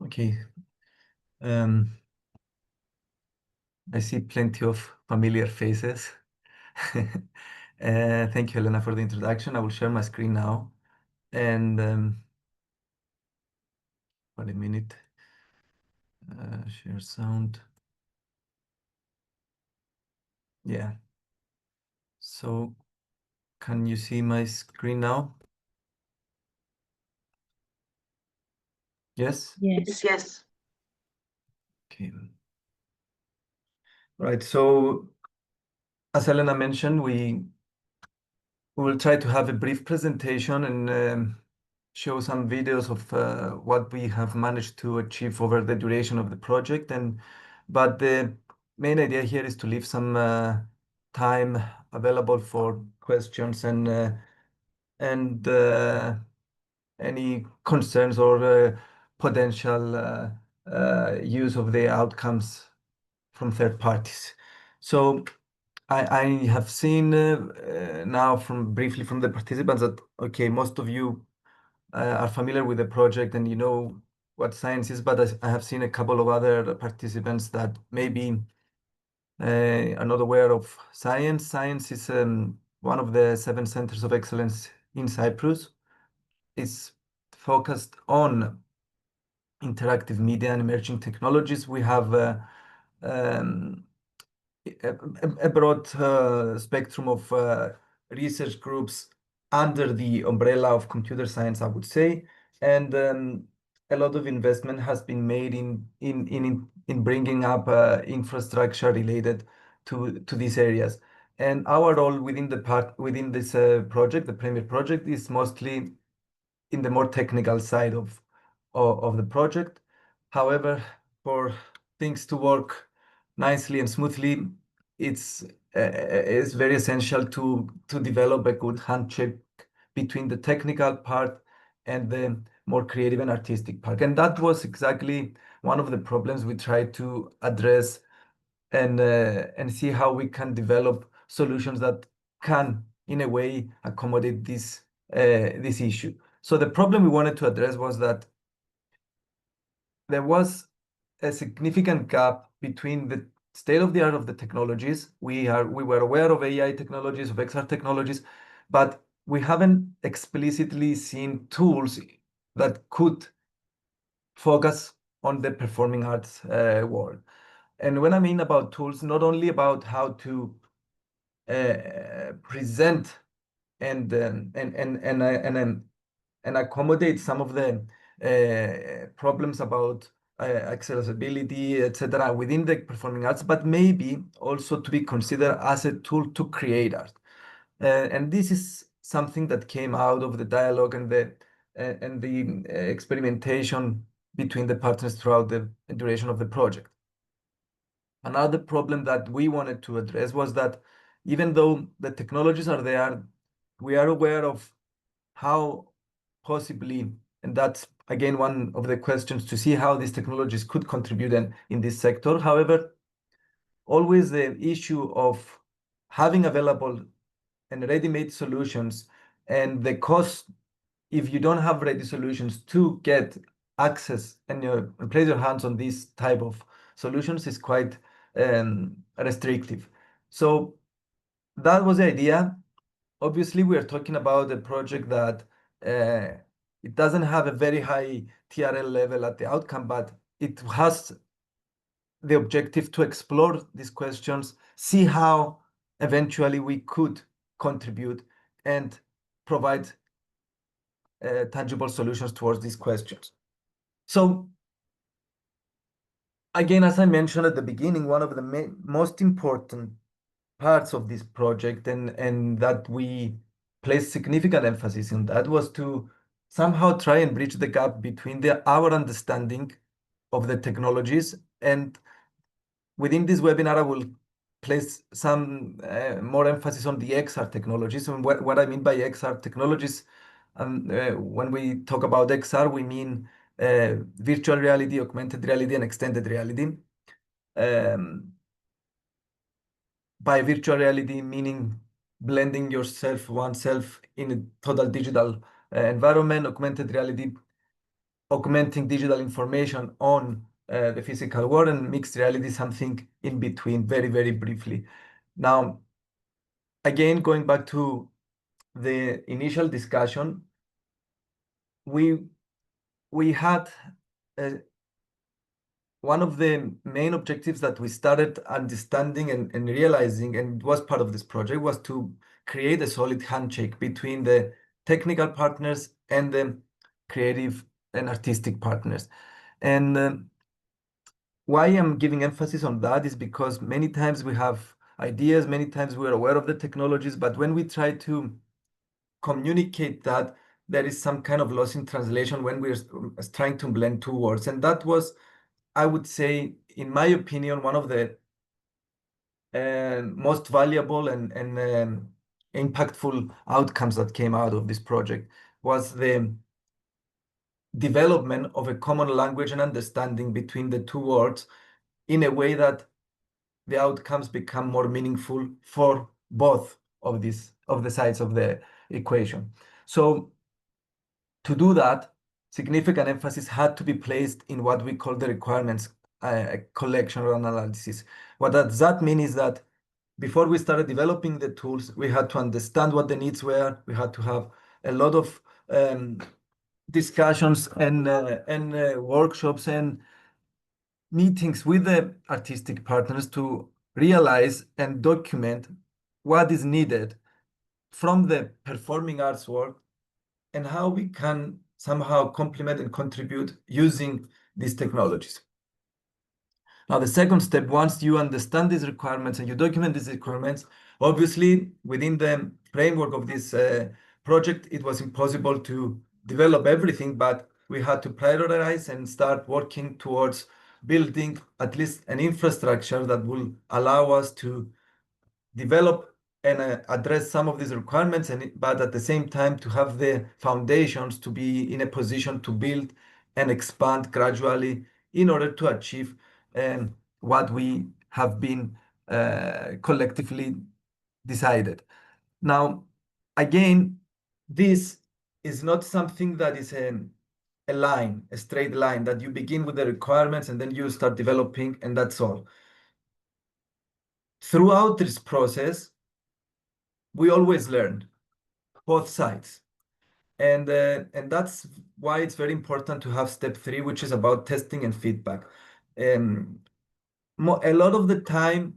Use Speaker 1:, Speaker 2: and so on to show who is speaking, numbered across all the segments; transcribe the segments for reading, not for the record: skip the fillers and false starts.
Speaker 1: Okay. Um, I see plenty of familiar faces. Thank you, Helena, for the introduction. I will share my screen now. And wait a minute. Share sound. Yeah. So can you see my screen now? Yes?
Speaker 2: Yes.
Speaker 3: Yes.
Speaker 1: Okay. Right. So as Helena mentioned, we will try to have a brief presentation and show some videos of what we have managed to achieve over the duration of the project. But the main idea here is to leave some time available for questions and any concerns or potential use of the outcomes from third parties. So I have seen now from briefly from the participants that, okay, most of you are familiar with the project and you know what science is, but I have seen a couple of other participants that maybe are not aware of science. Science is one of the 7 centers of excellence in Cyprus. It's focused on interactive media and emerging technologies. We have um, a broad spectrum of research groups under the umbrella of computer science, I would say, and a lot of investment has been made in bringing up infrastructure related to these areas. And our role within this project, the Premier project, is mostly in the more technical side of the project. However, for things to work nicely and smoothly, it's very essential to develop a good handshake between the technical part and the more creative and artistic part. And that was exactly one of the problems we tried to address and see how we can develop solutions that can, in a way, accommodate this issue. So the problem we wanted to address was that there was a significant gap between the state of the art of the technologies. We were aware of AI technologies, of XR technologies, but we haven't explicitly seen tools that could focus on the performing arts world. And when I mean about tools, not only about how to present and accommodate some of the problems about accessibility, etc., within the performing arts, but maybe also to be considered as a tool to create art. And this is something that came out of the dialogue and the experimentation between the partners throughout the duration of the project. Another problem that we wanted to address was that even though the technologies are there, we are aware of how possibly, and that's again one of the questions, to see how these technologies could contribute in this sector. However, always the issue of having available and ready-made solutions and the cost if you don't have ready solutions to get access and place your hands on these type of solutions is quite restrictive. So that was the idea. Obviously, we are talking about a project that it doesn't have a very high TRL level at the outcome, but it has the objective to explore these questions, see how eventually we could contribute and provide tangible solutions towards these questions. So again, as I mentioned at the beginning, one of the most important parts of this project and that we placed significant emphasis on that was to somehow try and bridge the gap between our understanding of the technologies. And within this webinar, I will place some more emphasis on the XR technologies. And what I mean by XR technologies, when we talk about XR, we mean virtual reality, augmented reality, and extended reality. By virtual reality, meaning blending oneself in a total digital environment. Augmented reality augmenting digital information on the physical world, and mixed reality something in between, very, very briefly. Now, again, going back to the initial discussion, we had uh, one of the main objectives that we started understanding and realizing, and it was part of this project, was to create a solid handshake between the technical partners and the creative and artistic partners. And why I'm giving emphasis on that is because many times we have ideas, many times we're aware of the technologies, but when we try to communicate that, there is some kind of loss in translation when we're trying to blend two words. And that was, I would say, in my opinion, one of the most valuable and impactful outcomes that came out of this project was the development of a common language and understanding between the two words in a way that the outcomes become more meaningful for both of the sides of the equation. So to do that, significant emphasis had to be placed in what we call the requirements collection or analysis. What does that mean is that before we started developing the tools, we had to understand what the needs were. We had to have a lot of discussions and workshops and meetings with the artistic partners to realize and document what is needed from the performing arts world and how we can somehow complement and contribute using these technologies. Now, the second step, once you understand these requirements and you document these requirements, obviously within the framework of this project, it was impossible to develop everything, but we had to prioritize and start working towards building at least an infrastructure that will allow us to develop and address some of these requirements, but at the same time to have the foundations to be in a position to build and expand gradually in order to achieve what we have been collectively decided. Now, again, this is not something that is a line, a straight line, that you begin with the requirements and then you start developing and that's all. Throughout this process, we always learn both sides. And that's why it's very important to have step 3, which is about testing and feedback. A lot of the time,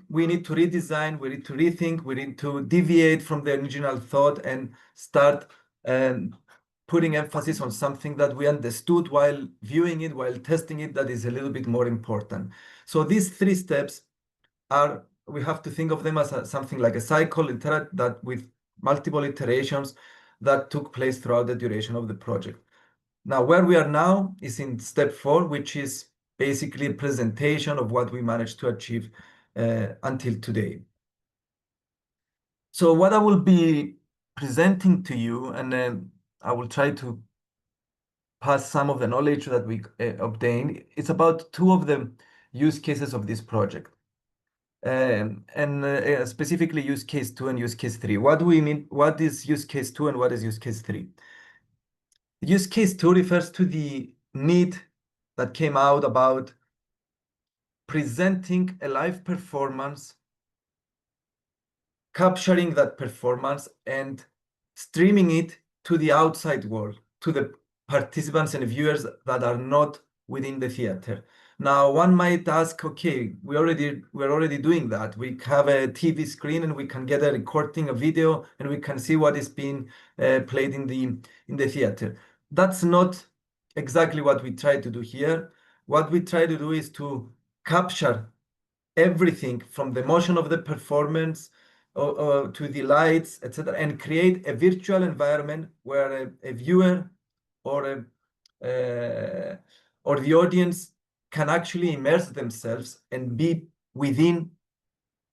Speaker 1: we need to redesign, we need to rethink, we need to deviate from the original thought and start putting emphasis on something that we understood while viewing it, while testing it, that is a little bit more important. So these 3 steps we have to think of them as something like a cycle that with multiple iterations that took place throughout the duration of the project. Now, where we are now is in step 4, which is basically a presentation of what we managed to achieve until today. So what I will be presenting to you, and then I will try to pass some of the knowledge that we obtained. It's about 2 of the use cases of this project. And specifically use case 2 and use case 3. What do we mean? What is use case 2 and what is use case 3? Use case 2 refers to the need that came out about presenting a live performance, capturing that performance and streaming it to the outside world, to the participants and viewers that are not within the theater. Now, one might ask, okay, we're already doing that. We have a TV screen and we can get a recording, a video, and we can see what is being played in the theater. That's not exactly what we try to do here. What we try to do is to capture everything from the motion of the performance to the lights, etc., and create a virtual environment where a viewer or or the audience can actually immerse themselves and be within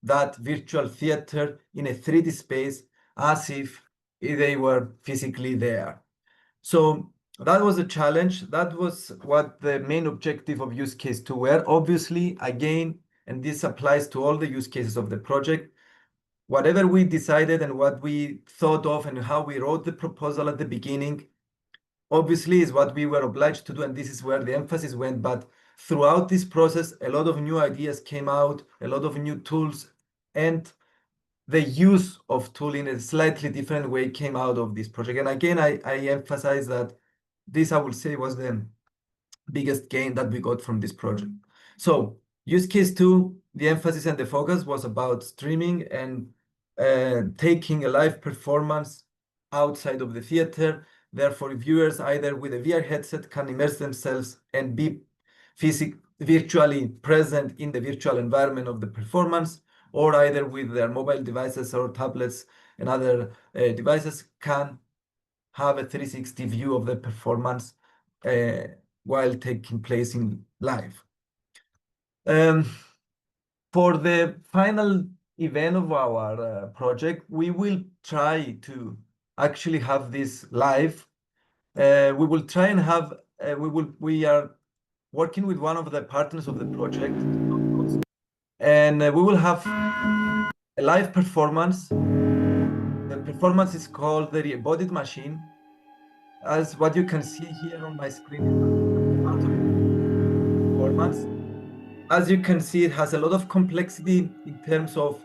Speaker 1: that virtual theater in a 3D space as if they were physically there. So that was a challenge. That was what the main objective of use case 2 were. Obviously, again, and this applies to all the use cases of the project, whatever we decided and what we thought of and how we wrote the proposal at the beginning, obviously is what we were obliged to do, and this is where the emphasis went. But throughout this process, a lot of new ideas came out, a lot of new tools, and the use of tool in a slightly different way came out of this project. And again, I emphasize that this, I will say, was the biggest gain that we got from this project. So use case two, the emphasis and the focus was about streaming and taking a live performance outside of the theater. Therefore, viewers either with a VR headset can immerse themselves and be virtually present in the virtual environment of the performance, or either with their mobile devices or tablets and other devices can have a 360 view of the performance uh, while taking place in live. Um, for the final event of our project, we will try to actually have this live. We will try and have, we are working with one of the partners of the project, and we will have a live performance. The performance is called the Embodied Machine. As what you can see here on my screen is part of the performance. As you can see, it has a lot of complexity in terms of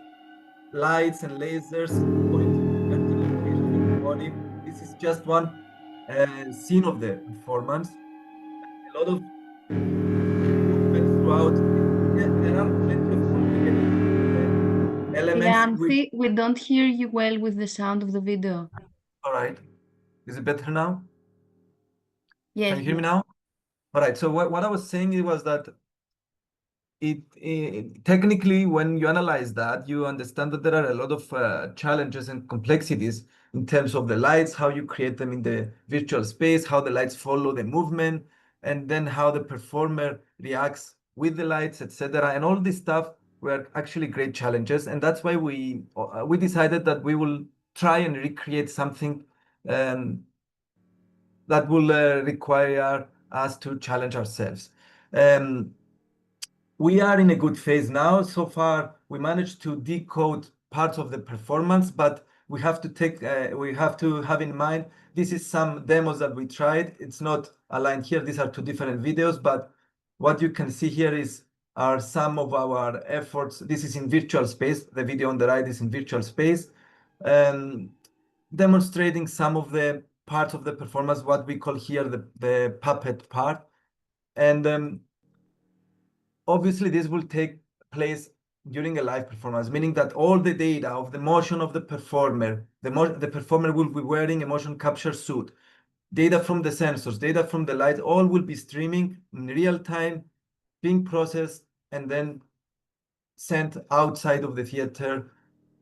Speaker 1: lights and lasers going to different locations in the body. This is just one scene of the performance. A lot of movement throughout. There are plenty of complicated elements in which.
Speaker 2: Ramsey, we don't hear you well with the sound of the video.
Speaker 1: All right. Is it better now? Can
Speaker 2: Yes,
Speaker 1: you hear me
Speaker 2: yes.
Speaker 1: now? All right. So what I was saying was that technically, when you analyze that, you understand that there are a lot of challenges and complexities in terms of the lights, how you create them in the virtual space, how the lights follow the movement, and then how the performer reacts with the lights, etc. And all this stuff were actually great challenges, and that's why we decided that we will try and recreate something um, that will require us to challenge ourselves. Um, we are in a good phase now. So far, we managed to decode parts of the performance, but we have to have in mind this is some demos that we tried. It's not aligned here. These are two different videos, but what you can see here are some of our efforts. This is in virtual space. The video on the right is in virtual space, um, demonstrating some of the parts of the performance, what we call here the puppet part. And obviously, this will take place during a live performance, meaning that all the data of the motion of the performer, the performer will be wearing a motion capture suit, data from the sensors, data from the lights, all will be streaming in real time, being processed, and then sent outside of the theater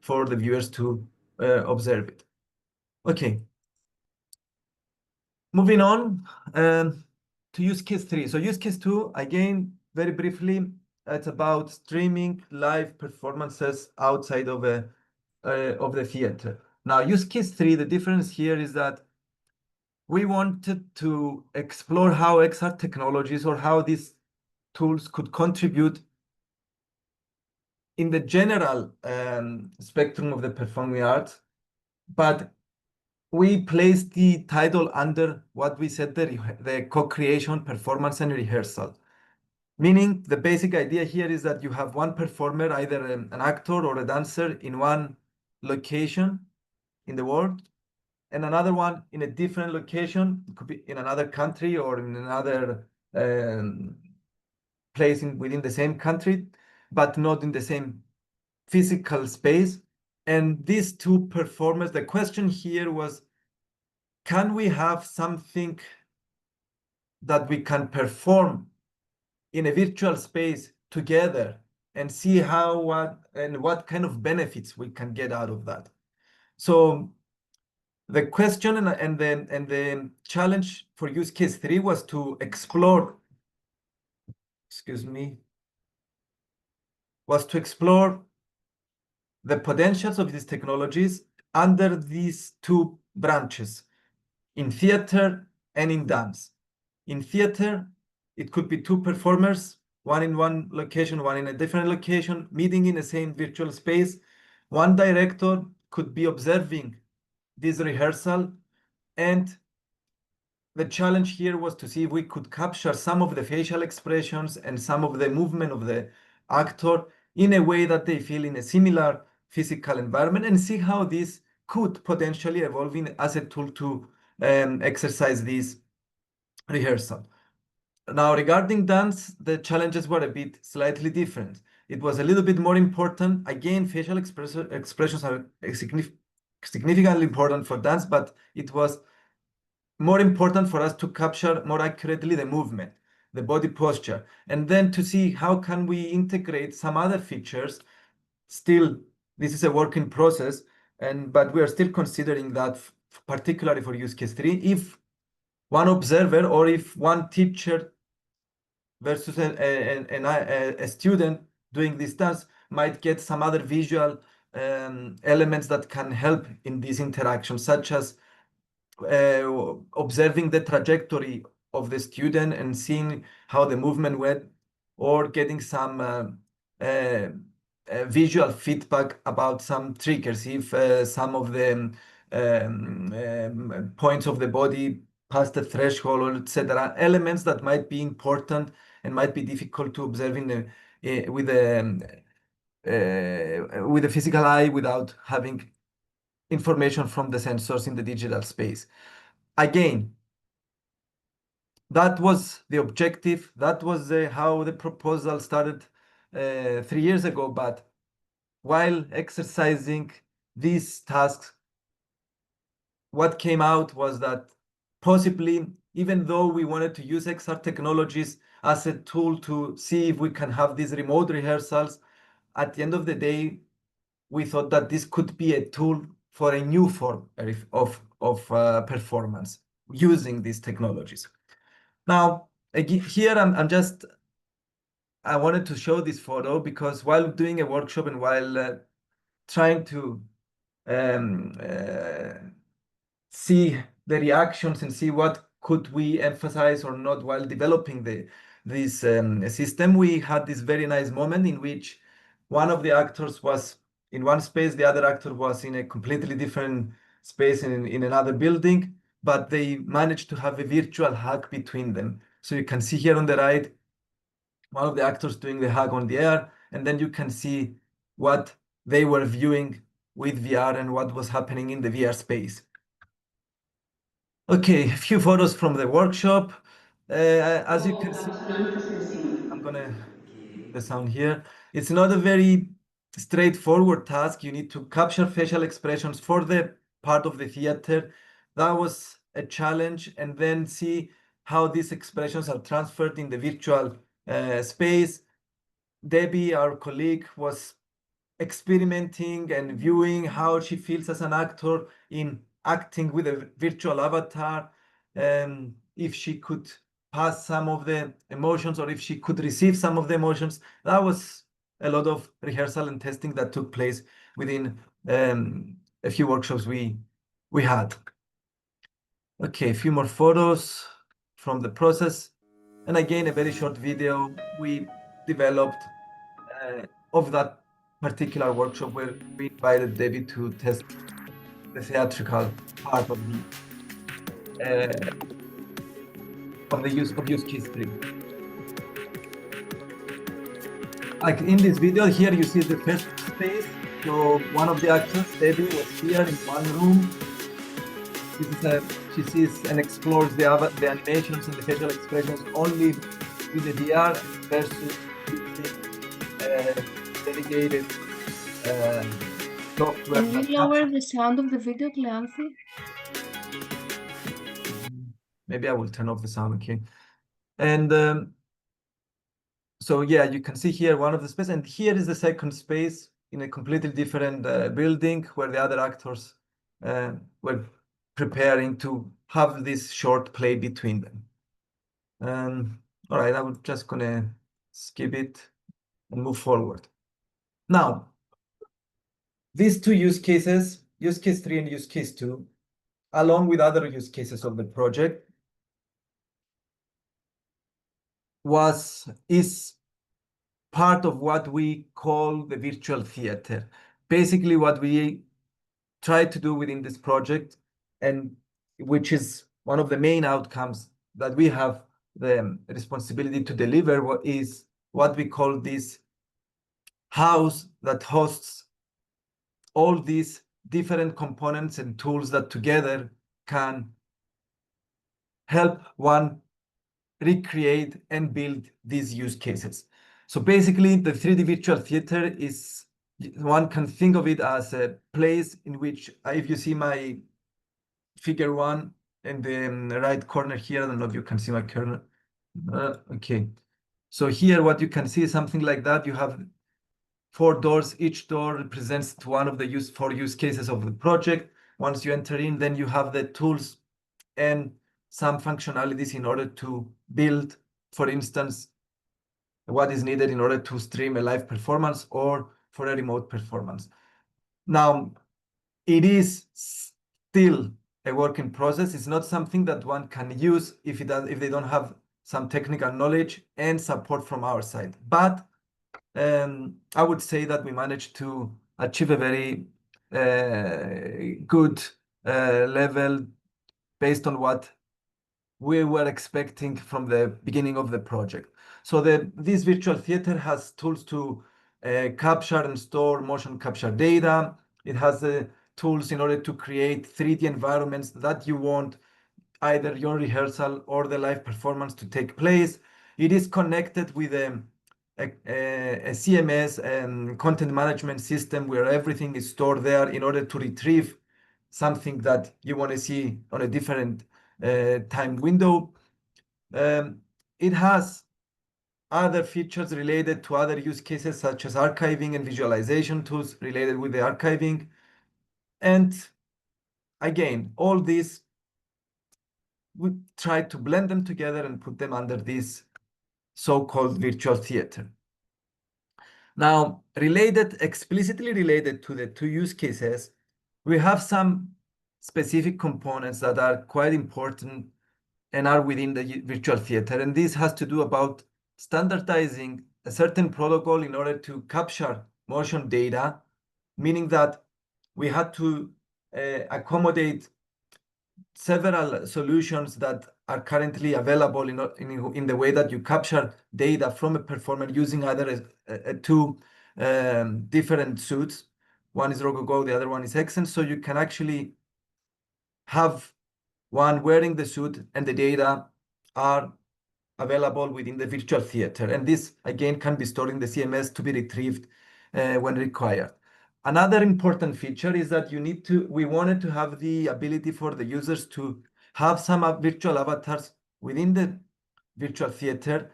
Speaker 1: for the viewers to observe it. Okay, moving on to use case three. So use case two, again, very briefly, it's about streaming live performances outside of the theater. Now, use case three, the difference here is that we wanted to explore how XR technologies or how these tools could contribute in the general spectrum of the performing arts, but we placed the title under what we said the co-creation, performance, and rehearsal. Meaning the basic idea here is that you have one performer, either an actor or a dancer, in one location in the world, and another one in a different location. It could be in another country or in another um, place within the same country, but not in the same physical space. And these two performers, the question here was, can we have something that we can perform in a virtual space together and see what kind of benefits we can get out of that? So the question and the challenge for use case three was to explore, excuse me, was to explore the potentials of these technologies under these two branches, in theater and in dance. In theater, it could be two performers, one in one location, one in a different location, meeting in the same virtual space. One director could be observing this rehearsal and the challenge here was to see if we could capture some of the facial expressions and some of the movement of the actor in a way that they feel in a similar physical environment, and see how this could potentially evolve as a tool to exercise this rehearsal. Now, regarding dance, the challenges were a bit slightly different. It was a little bit more important. Again, facial expressions are significantly important for dance, but it was more important for us to capture more accurately the movement, the body posture, and then to see how can we integrate some other features. Still, this is a work in process, but we are still considering that, particularly for use case 3, if one observer or if one teacher versus a student doing this task might get some other visual elements that can help in this interaction, such as observing the trajectory of the student and seeing how the movement went, or getting some visual feedback about some triggers, if some of the points of the body pass the threshold, or etc. Elements that might be important and might be difficult to observe with the physical eye without having information from the sensors in the digital space. Again, that was the objective. That was how the proposal started 3 years ago. But while exercising these tasks, what came out was that possibly, even though we wanted to use XR technologies as a tool to see if we can have these remote rehearsals, at the end of the day, we thought that this could be a tool for a new form of performance using these technologies. Now, here I wanted to show this photo because while doing a workshop and while trying to um, uh, see the reactions and see what could we emphasize or not while developing this system, we had this very nice moment in which one of the actors was in one space, the other actor was in a completely different space in another building, but they managed to have a virtual hug between them. So you can see here on the right, one of the actors doing the hug on the air, and then you can see what they were viewing with VR and what was happening in the VR space. Okay, a few photos from the workshop. As you can see here, I'm gonna the sound here. It's not a very straightforward task. You need to capture facial expressions for the part of the theater. That was a challenge, and then see how these expressions are transferred in the virtual space. Debbie, our colleague, was experimenting and viewing how she feels as an actor in acting with a virtual avatar, if she could pass some of the emotions or if she could receive some of the emotions. That was a lot of rehearsal and testing that took place within a few workshops we had. Okay, a few more photos from the process. And again, a very short video we developed of that particular workshop where we invited David to test the theatrical part uh, of the use case 3. Like in this video here, you see the first space. So one of the actors, Debbie, was here in one room. This is she sees and explores the animations and the facial expressions only with the VR versus using dedicated software
Speaker 2: Can you
Speaker 1: that
Speaker 2: lower
Speaker 1: captures.
Speaker 2: the sound of the video, Cleanthy?
Speaker 1: Maybe I will turn off the sound, okay. And so yeah, you can see here one of the space, and here is the second space in a completely different building where the other actors were preparing to have this short play between them. All right, I'm just gonna skip it and move forward. Now, these two use cases, use case 3 and use case 2, along with other use cases of the project, is part of what we call the virtual theater. Basically, what we try to do within this project, and which is one of the main outcomes that we have the responsibility to deliver is what we call this house that hosts all these different components and tools that together can help one recreate and build these use cases. So basically, the 3D virtual theater is, one can think of it as a place in which, if you see my figure one in the right corner here, I don't know if you can see my corner. Okay. So here, what you can see is something like that. You have 4 doors. Each door represents one of the 4 use cases of the project. Once you enter in, then you have the tools and some functionalities in order to build, for instance, what is needed in order to stream a live performance or for a remote performance. Now, it is still a work in process. It's not something that one can use if they don't have some technical knowledge and support from our side. But I would say that we managed to achieve a very good level based on what we were expecting from the beginning of the project. So this virtual theater has tools to capture and store motion capture data. It has the tools in order to create 3D environments that you want either your rehearsal or the live performance to take place. It is connected with a CMS and content management system where everything is stored there in order to retrieve something that you want to see on a different time window. It has other features related to other use cases such as archiving and visualization tools related with the archiving. And again, all these, we try to blend them together and put them under this so-called virtual theater. Now, explicitly related to the 2 use cases, we have some specific components that are quite important and are within the virtual theater. And this has to do about standardizing a certain protocol in order to capture motion data, meaning that we had to accommodate several solutions that are currently available in the way that you capture data from a performer using either 2 different suits. One is Rogogo, the other one is Hexen. So you can actually have one wearing the suit and the data are available within the virtual theater. And this, again, can be stored in the CMS to be retrieved when required. Another important feature is that we wanted to have the ability for the users to have some virtual avatars within the virtual theater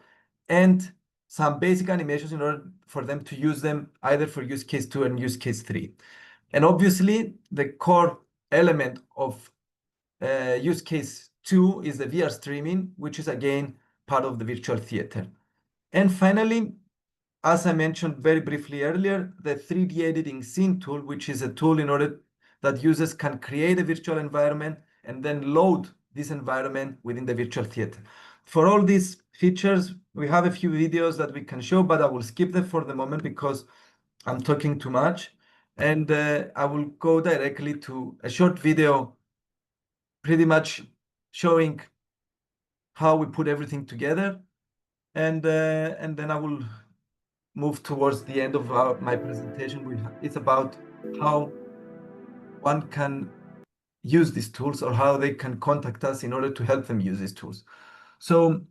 Speaker 1: and some basic animations in order for them to use them either for use case 2 and use case 3. And obviously, the core element of use case 2 is the VR streaming, which is again part of the virtual theater. And finally, as I mentioned very briefly earlier, the 3D editing scene tool, which is a tool in order that users can create a virtual environment and then load this environment within the virtual theater. For all these features, we have a few videos that we can show, but I will skip them for the moment because I'm talking too much. And I will go directly to a short video pretty much showing how we put everything together. And then I will move towards the end of my presentation. It's about how one can use these tools or how they can contact us in order to help them use these tools. So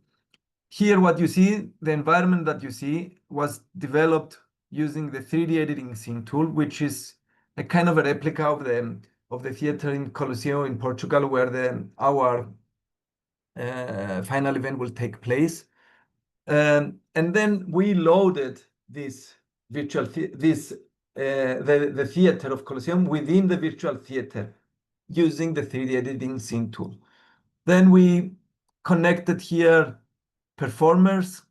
Speaker 1: here what you see, the environment that you see was developed using the 3D editing scene tool, which is a kind of a replica of the theater in Colosseum in Portugal, where our final event will take place. And then we loaded this the theater of Colosseum within the virtual theater using the 3D editing scene tool. Then we connected here performers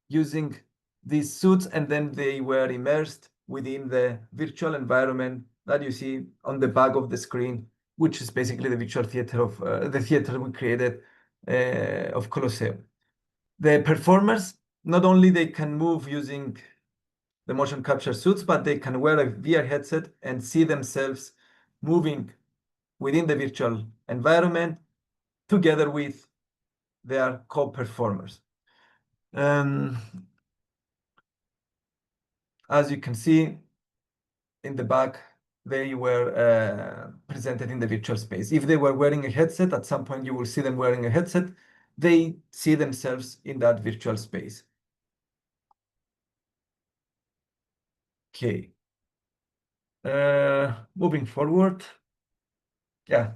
Speaker 1: using these suits, and then they were immersed within the virtual environment that you see on the back of the screen, which is basically the virtual theater of the theater we created of Colosseum. The performers, not only they can move using the motion capture suits, but they can wear a VR headset and see themselves moving within the virtual environment together with their co-performers. As you can see in the back, they were presented in the virtual space. If they were wearing a headset, at some point you will see them wearing a headset. They see themselves in that virtual space. Okay. Moving forward. Yeah.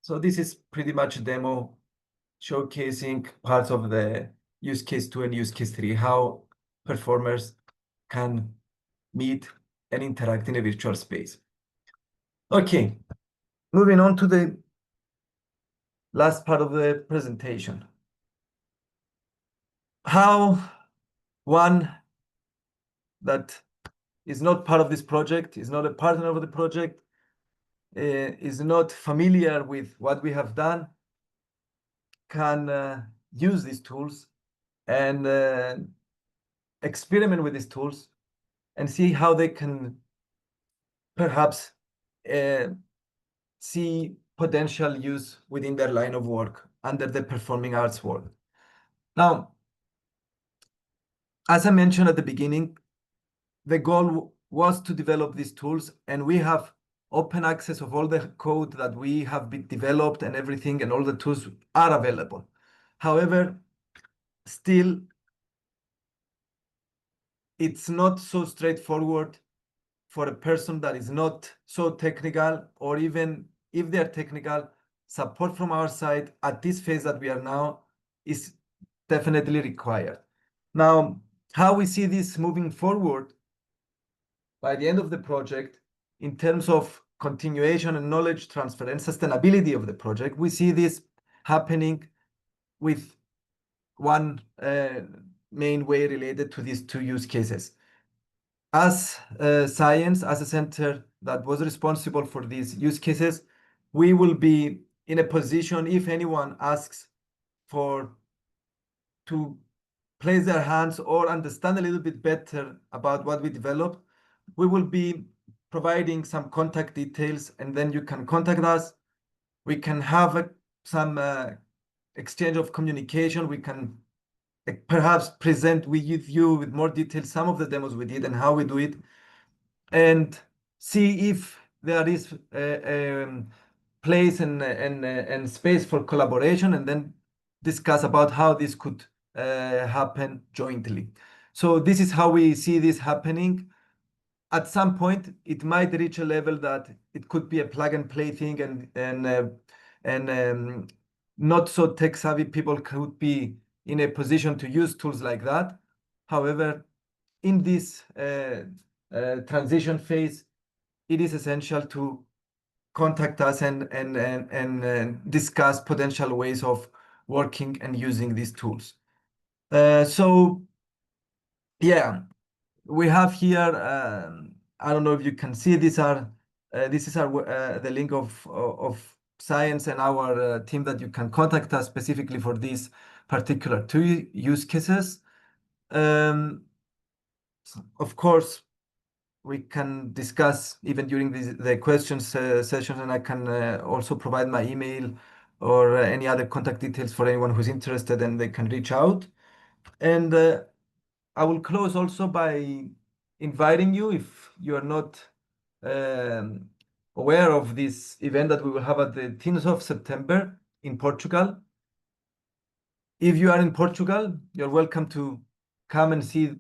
Speaker 1: So this is pretty much a demo showcasing parts of the use case 2 and use case 3, how performers can meet and interact in a virtual space. Okay, moving on to the last part of the presentation. How one that is not part of this project, is not a partner of the project, is not familiar with what we have done, can use these tools and experiment with these tools and see how they can perhaps see potential use within their line of work under the performing arts world. Now, as I mentioned at the beginning, the goal was to develop these tools, and we have open access of all the code that we have been developed and everything, and all the tools are available. However, still, it's not so straightforward for a person that is not so technical, or even if they're technical, support from our side at this phase that we are now is definitely required. Now, how we see this moving forward by the end of the project, in terms of continuation and knowledge transfer and sustainability of the project, we see this happening with one main way related to these two use cases. As science, as a center that was responsible for these use cases, we will be in a position, if anyone asks for to place their hands or understand a little bit better about what we developed, we will be providing some contact details, and then you can contact us. We can have some exchange of communication. We can perhaps present with you with more details some of the demos we did and how we do it, and see if there is a place and space for collaboration, and then discuss about how this could happen jointly. So this is how we see this happening. At some point, it might reach a level that it could be a plug and play thing, and not so tech savvy people could be in a position to use tools like that. However, in this transition phase, it is essential to contact us and discuss potential ways of working and using these tools. So yeah, we have here, I don't know if you can see, this is our the link of science and our team that you can contact us specifically for these particular two use cases. Of course, we can discuss even during the questions sessions, and I can also provide my email or any other contact details for anyone who's interested, and they can reach out. And I will close also by inviting you, if you are not um, aware of this event that we will have at the 10th of September in Portugal. If you are in Portugal, you're welcome to come and see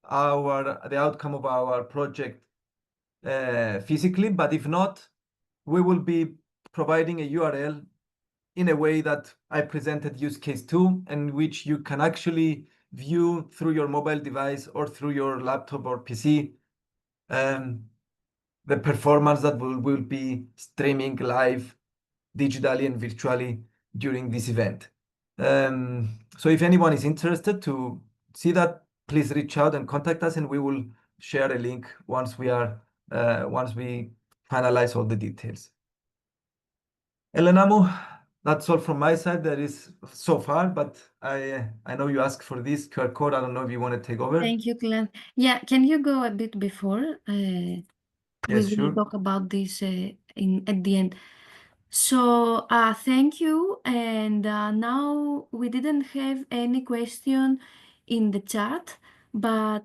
Speaker 1: the outcome of our project physically. But if not, we will be providing a URL in a way that I presented use case 2, and which you can actually view through your mobile device or through your laptop or PC, the performance that will be streaming live digitally and virtually during this event. So if anyone is interested to see that, please reach out and contact us, and we will share a link once we finalize all the details. Elenamu, that's all from my side. That is so far, but I know you asked for this QR code. I don't know if you want to take over.
Speaker 2: Thank you, Glenn. Yeah, can you go a bit before? We
Speaker 1: Yes,
Speaker 2: will
Speaker 1: sure.
Speaker 2: talk about this at the end. So, thank you. And now we didn't have any question in the chat, but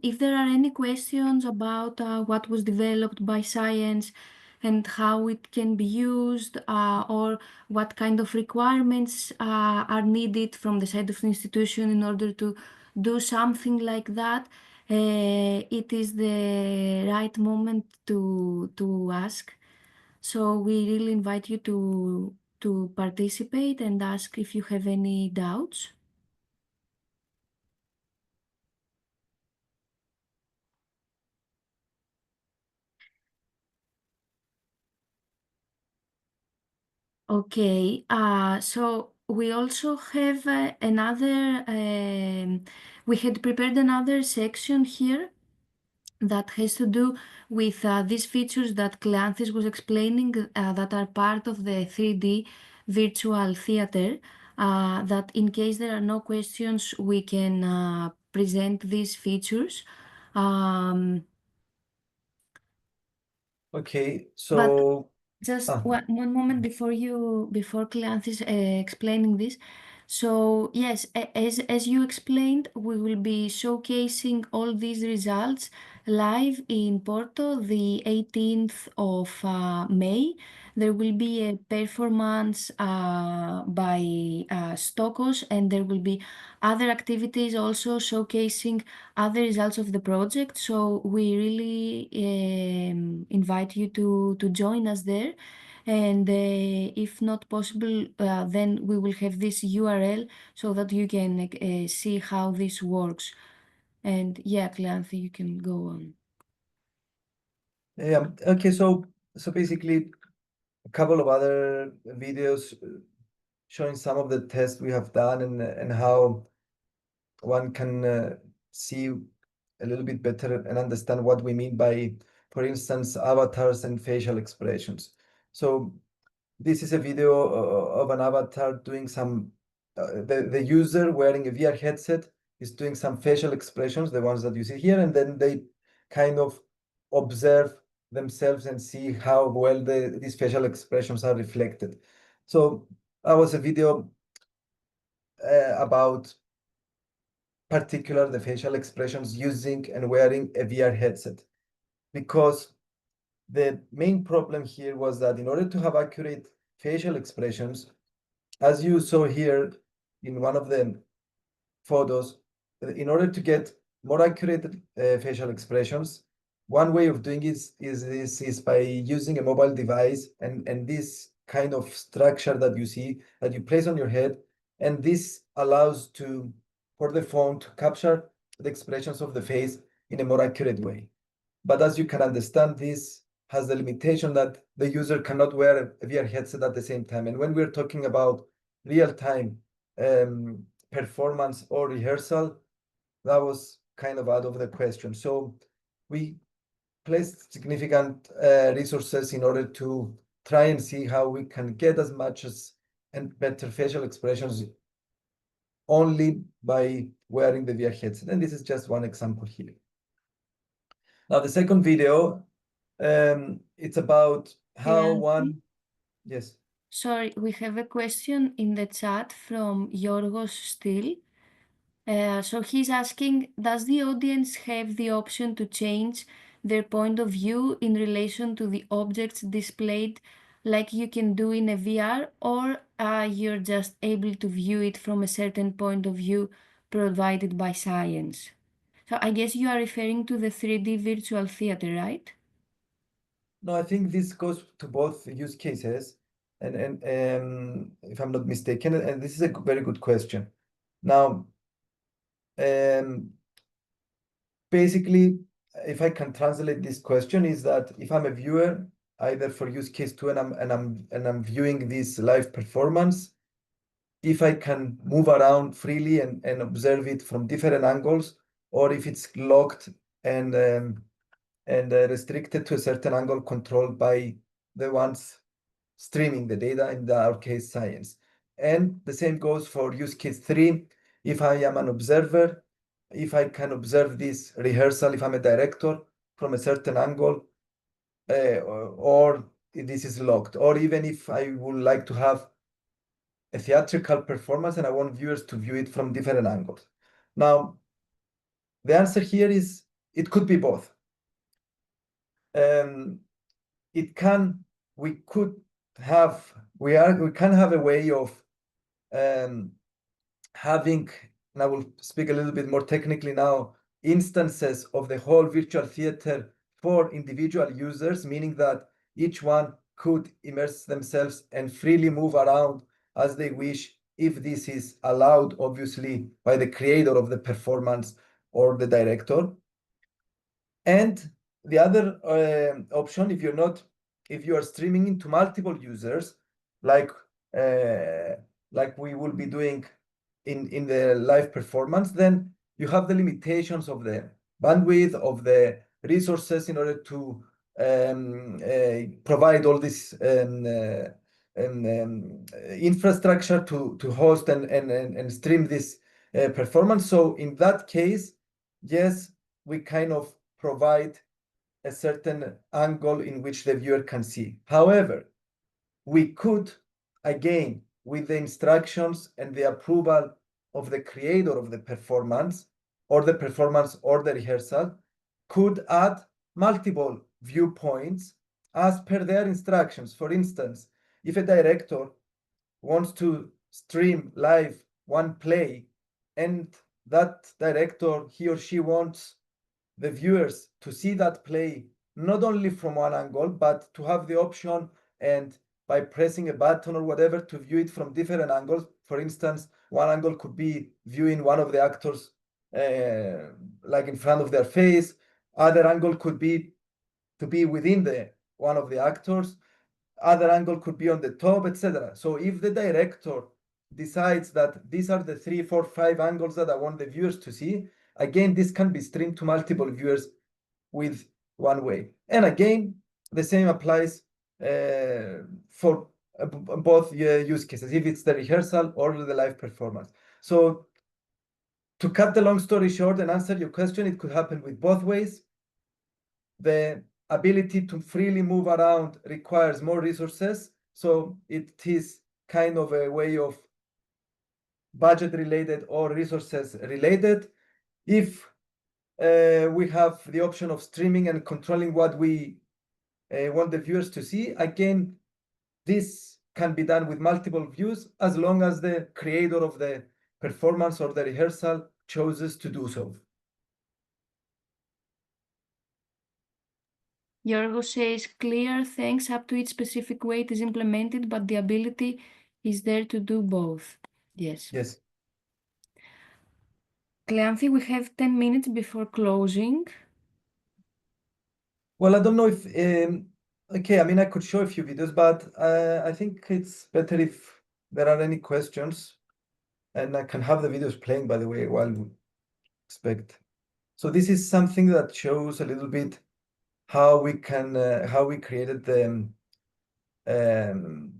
Speaker 2: if there are any questions about what was developed by science and how it can be used, or what kind of requirements are needed from the side of the institution in order to do something like that, it is the right moment to ask. So we really invite you to participate and ask if you have any doubts. Okay, so we also have we had prepared another section here that has to do with these features that Cleanthis was explaining, that are part of the 3D virtual theater, that in case there are no questions, we can present these features. Um,
Speaker 1: Okay,
Speaker 2: but
Speaker 1: so
Speaker 2: just
Speaker 1: ah,
Speaker 2: one moment before Cleanthis explaining this. So yes, as you explained, we will be showcasing all these results live in Porto the 18th of May. There will be a performance by Stokos, and there will be other activities also showcasing other results of the project. So we really invite you to join us there. And if not possible, then we will have this URL so that you can see how this works. And yeah, Cleanthe, you can go on.
Speaker 1: yeah, okay, so basically a couple of other videos showing some of the tests we have done and how one can see a little bit better and understand what we mean by, for instance, avatars and facial expressions. So this is a video of an avatar doing some, the user wearing a VR headset is doing some facial expressions, the ones that you see here, and then they kind of observe themselves and see how well these facial expressions are reflected. So that was a video about particular the facial expressions using and wearing a VR headset. Because the main problem here was that in order to have accurate facial expressions, as you saw here in one of the photos, in order to get more accurate facial expressions, one way of doing is by using a mobile device and this kind of structure that you see that you place on your head, and this allows to for the phone to capture the expressions of the face in a more accurate way. But as you can understand, this has the limitation that the user cannot wear a VR headset at the same time. And when we're talking about real-time performance or rehearsal, that was kind of out of the question. So we placed significant resources in order to try and see how we can get as much as and better facial expressions only by wearing the VR headset. And this is just one example here. Now, the second video, it's about how
Speaker 2: Cleanthe,
Speaker 1: one, yes.
Speaker 2: sorry, we have a question in the chat from Yorgos Stil. So he's asking, does the audience have the option to change their point of view in relation to the objects displayed like you can do in a VR, or you're just able to view it from a certain point of view provided by science? So I guess you are referring to the 3D virtual theater, right?
Speaker 1: No, I think this goes to both use cases, and if I'm not mistaken, and this is a very good question. Now, um, basically, if I can translate this question, is that if I'm a viewer, either for use case two, and I'm viewing this live performance, if I can move around freely and observe it from different angles, or if it's locked and restricted to a certain angle controlled by the ones streaming the data, in our case, science. And the same goes for use case three. If I am an observer, if I can observe this rehearsal, if I'm a director from a certain angle, or this is locked, or even if I would like to have a theatrical performance and I want viewers to view it from different angles. Now, the answer here is it could be both. It can, we could have, we can have a way of having, and I will speak a little bit more technically now, instances of the whole virtual theater for individual users, meaning that each one could immerse themselves and freely move around as they wish, if this is allowed, obviously, by the creator of the performance or the director. And the other option, if you are streaming into multiple users, like we will be doing in the live performance, then you have the limitations of the bandwidth, of the resources in order to provide all this infrastructure to host and stream this performance. So in that case, yes, we kind of provide a certain angle in which the viewer can see. However, we could, again, with the instructions and the approval of the creator of the performance or the rehearsal, could add multiple viewpoints as per their instructions. For instance, if a director wants to stream live one play and that director, he or she wants the viewers to see that play not only from one angle, but to have the option and by pressing a button or whatever to view it from different angles. For instance, one angle could be viewing one of the actors like in front of their face. Other angle could be to be within the one of the actors. Other angle could be on the top, etc. So if the director decides that these are the 3, 4, 5 angles that I want the viewers to see, again, this can be streamed to multiple viewers with one way. And again, the same applies for both use cases, if it's the rehearsal or the live performance. So to cut the long story short and answer your question, it could happen with both ways. The ability to freely move around requires more resources. So it is kind of a way of budget related or resources related. If we have the option of streaming and controlling what we want the viewers to see, again, this can be done with multiple views as long as the creator of the performance or the rehearsal chooses to do so.
Speaker 2: Yorgo says, clear, thanks. Up to each specific way it is implemented, but the ability is there to do both. Yes.
Speaker 1: Yes.
Speaker 2: Cleanthi, we have 10 minutes before closing.
Speaker 1: Well, I don't know if, okay, I mean, I could show a few videos, but I think it's better if there are any questions, and I can have the videos playing, by the way, while we expect. So this is something that shows a little bit how we can, how we created the,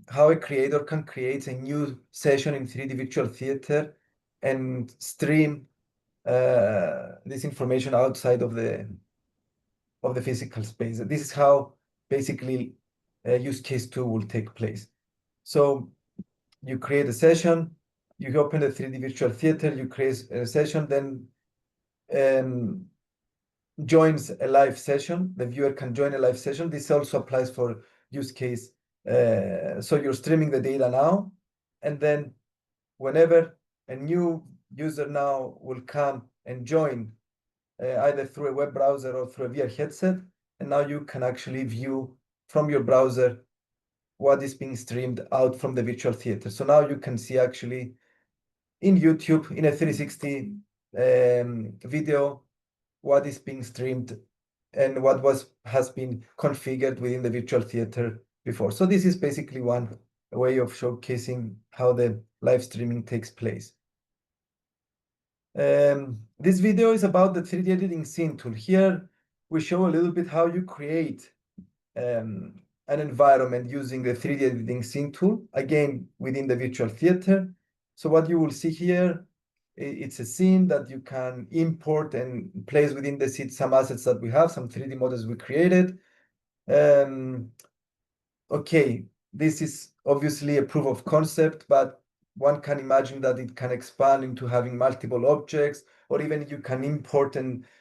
Speaker 1: how a creator can create a new session in 3D virtual theater and stream this information outside of the physical space. This is how basically use case 2 will take place. So you create a session, you open the 3D virtual theater, you create a session, then joins a live session. The viewer can join a live session. This also applies for use case. So you're streaming the data now, and then whenever a new user now will come and join either through a web browser or through a VR headset, and now you can actually view from your browser what is being streamed out from the virtual theater. So now you can see actually in YouTube, in a 360 video, what is being streamed and what has been configured within the virtual theater before. So this is basically one way of showcasing how the live streaming takes place. This video is about the 3D editing scene tool. Here we show a little bit how you create an environment using the 3D editing scene tool, again, within the virtual theater. So what you will see here, it's a scene that you can import and place within the scene some assets that we have, some 3D models we created. okay, this is obviously a proof of concept, but one can imagine that it can expand into having multiple objects, or even you can import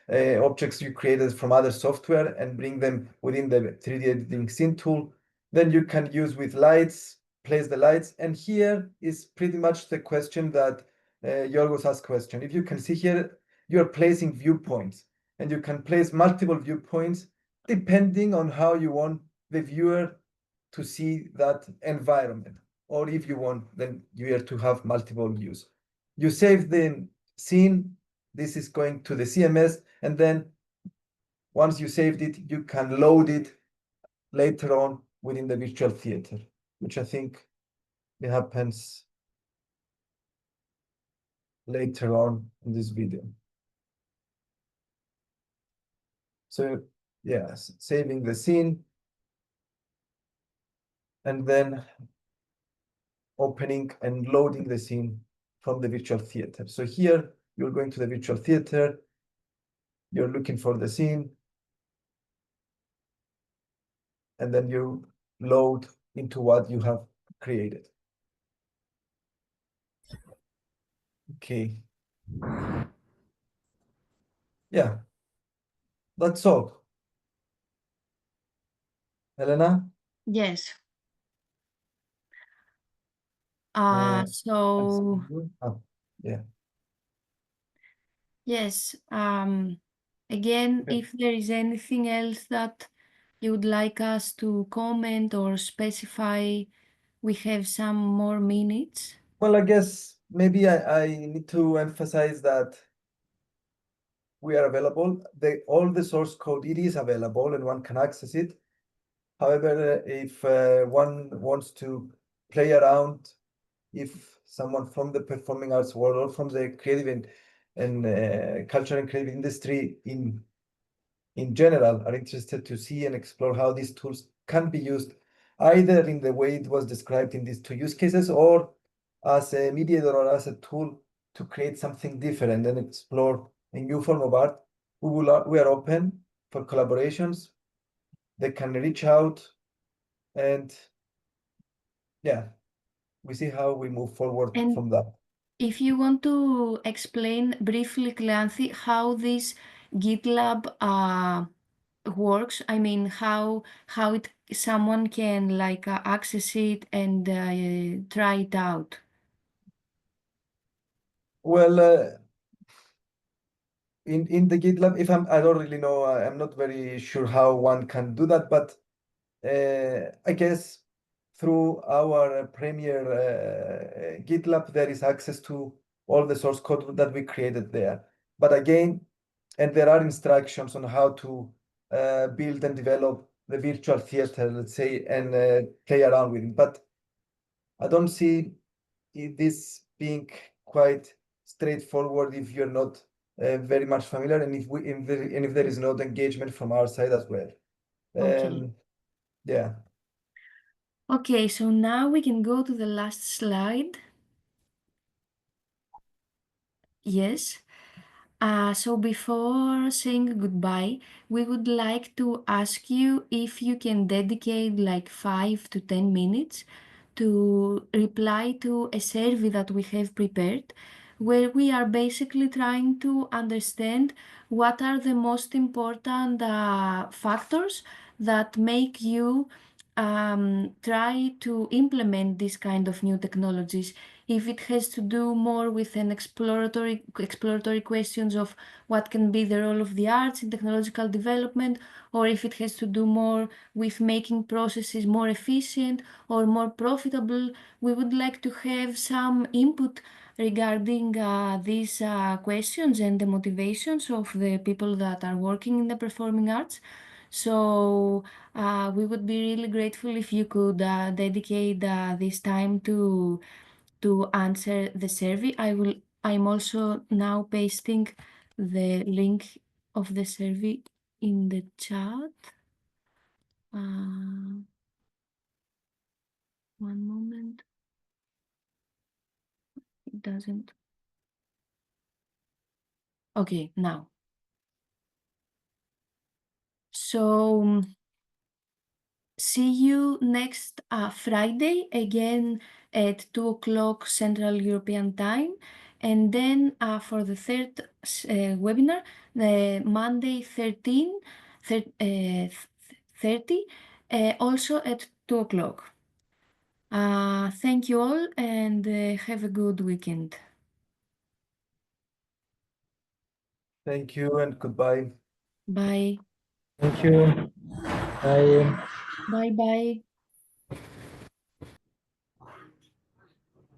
Speaker 1: objects you created from other software and bring them within the 3D editing scene tool. Then you can use with lights, place the lights. And here is pretty much the question that Yorgos asked question. If you can see here, you're placing viewpoints, and you can place multiple viewpoints depending on how you want the viewer to see that environment. Or if you want, then you have to have multiple views. You save the scene. This is going to the CMS, and then once you saved it, you can load it later on within the virtual theater, which I think it happens later on in this video. So yes, saving the scene and then opening and loading the scene from the virtual theater. So here you're going to the virtual theater, you're looking for the scene, and then you load into what you have created. Okay. Yeah, that's all. Elena?
Speaker 2: Yes.
Speaker 1: Uh, I'm
Speaker 2: So
Speaker 1: seeing you. Oh, yeah.
Speaker 2: yes, again,
Speaker 1: Okay.
Speaker 2: if there is anything else that you would like us to comment or specify, we have some more minutes.
Speaker 1: Well, I guess maybe I need to emphasize that we are available. All the source code, it is available and one can access it. However, if one wants to play around, if someone from the performing arts world or from the creative and culture and creative industry in general are interested to see and explore how these tools can be used either in the way it was described in these two use cases or as a mediator or as a tool to create something different and explore a new form of art, we are open for collaborations. They can reach out and yeah, we see how we move forward
Speaker 2: And
Speaker 1: from that.
Speaker 2: if you want to explain briefly, Clancy, how this GitLab works, I mean, how it someone can like access it and try it out.
Speaker 1: Well, in the GitLab, if I don't really know, I'm not very sure how one can do that, but I guess through our Premier GitLab, there is access to all the source code that we created there. But again, and there are instructions on how to build and develop the virtual theater, let's say, and play around with it. But I don't see this being quite straightforward if you're not very much familiar, and if there is not engagement from our side as well.
Speaker 2: Okay.
Speaker 1: Yeah.
Speaker 2: Okay, so now we can go to the last slide. Yes. So before saying goodbye, we would like to ask you if you can dedicate like 5 to 10 minutes to reply to a survey that we have prepared, where we are basically trying to understand what are the most important factors that make you try to implement this kind of new technologies. If it has to do more with an exploratory questions of what can be the role of the arts in technological development, or if it has to do more with making processes more efficient or more profitable, we would like to have some input regarding these questions and the motivations of the people that are working in the performing arts. So we would be really grateful if you could dedicate this time to answer the survey. I'm also now pasting the link of the survey in the chat. One moment. It doesn't. Okay, now. So see you next Friday again at 2 o'clock Central European Time. And then for the third webinar, the Monday 30, also at 2 o'clock. Thank you all and have a good weekend.
Speaker 1: Thank you and goodbye.
Speaker 2: Bye.
Speaker 3: Thank you. Bye.
Speaker 2: Bye bye.